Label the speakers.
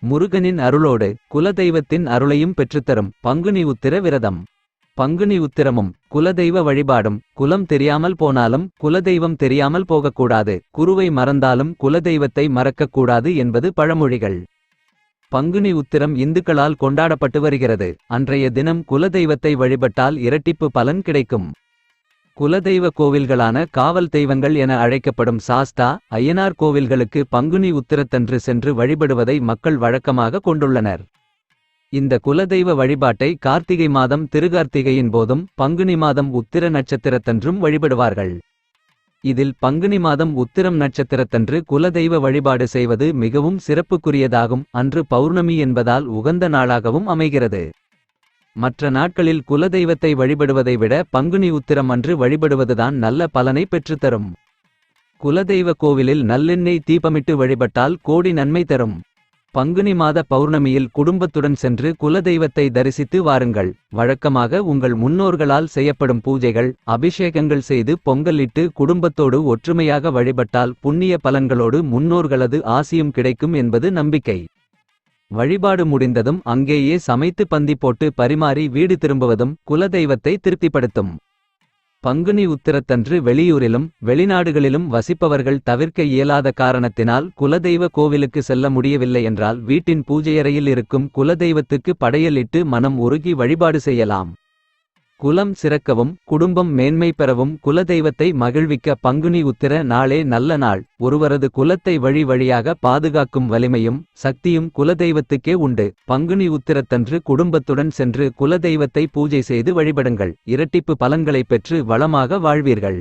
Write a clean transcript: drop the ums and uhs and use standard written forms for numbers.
Speaker 1: முருகனின் அருளோடு குலதெய்வத்தின் அருளையும் பெற்றுத்தரும் பங்குனி உத்திர விரதம். பங்குனி உத்திரமும் குலதெய்வ வழிபாடும். குலம் தெரியாமல் போனாலும் குலதெய்வம் தெரியாமல் போகக்கூடாது. குருவை மறந்தாலும் குலதெய்வத்தை மறக்கக்கூடாது என்பது பழமொழிகள். பங்குனி உத்திரம் இந்துக்களால் கொண்டாடப்பட்டு வருகிறது. அன்றைய தினம் குலதெய்வத்தை வழிபட்டால் இரட்டிப்பு பலன் கிடைக்கும். குலதெய்வ கோவில்களான காவல் தெய்வங்கள் என அழைக்கப்படும் சாஸ்தா ஐயனார் கோவில்களுக்கு பங்குனி உத்திரத்தன்று சென்று வழிபடுவதை மக்கள் வழக்கமாக கொண்டுள்ளனர். இந்த குலதெய்வ வழிபாட்டை கார்த்திகை மாதம் திருகார்த்திகையின் போதும் பங்குனி மாதம் உத்திர நட்சத்திரத்தன்றும் வழிபடுவார்கள். இதில் பங்குனி மாதம் உத்திரம் நட்சத்திரத்தன்று குலதெய்வ வழிபாடு செய்வது மிகவும் சிறப்புக்குரியதாகும். அன்று பௌர்ணமி என்பதால் உகந்த நாளாகவும் அமைகிறது. மற்ற நாட்களில் குலதெய்வத்தை வழிபடுவதை விட பங்குனி உத்திரம் அன்று வழிபடுவதுதான் நல்ல பலனை பெற்றுத்தரும். குலதெய்வ கோவிலில் நல்லெண்ணெய் தீபமிட்டு வழிபட்டால் கோடி நன்மை தரும். பங்குனி மாத பௌர்ணமியில் குடும்பத்துடன் சென்று குலதெய்வத்தை தரிசித்து வாருங்கள். வழக்கமாக உங்கள் முன்னோர்களால் செய்யப்படும் பூஜைகள் அபிஷேகங்கள் செய்து பொங்கலிட்டு குடும்பத்தோடு ஒற்றுமையாக வழிபட்டால் புண்ணிய பலன்களோடு முன்னோர்களது ஆசியும் கிடைக்கும் என்பது நம்பிக்கை. வழிபாடு முடிந்ததும் அங்கேயே சமைத்து பந்தி போட்டு பரிமாறி வீடு திரும்புவதும் குலதெய்வத்தை திருப்திப்படுத்தும். பங்குனி உத்திரத்தன்று வெளியூரிலும் வெளிநாடுகளிலும் வசிப்பவர்கள் தவிர்க்க இயலாத காரணத்தினால் குலதெய்வ கோவிலுக்கு செல்ல முடியவில்லை என்றால் வீட்டின் பூஜையறையில் இருக்கும் குலதெய்வத்துக்கு படையலிட்டு மனம் உருகி வழிபாடு செய்யலாம். குலம் சிறக்கவும் குடும்பம் மேன்மை பெறவும் குலதெய்வத்தை மகிழ்விக்க பங்குனி உத்திர நாளே நல்ல நாள். ஒருவரது குலத்தை வழி வழியாக பாதுகாக்கும் வலிமையும் சக்தியும் குலதெய்வத்துக்கே உண்டு. பங்குனி உத்திரத்தன்று குடும்பத்துடன் சென்று குலதெய்வத்தை பூஜை செய்து வழிபடுங்கள். இரட்டிப்பு பலன்களை பெற்று வளமாக வாழ்வீர்கள்.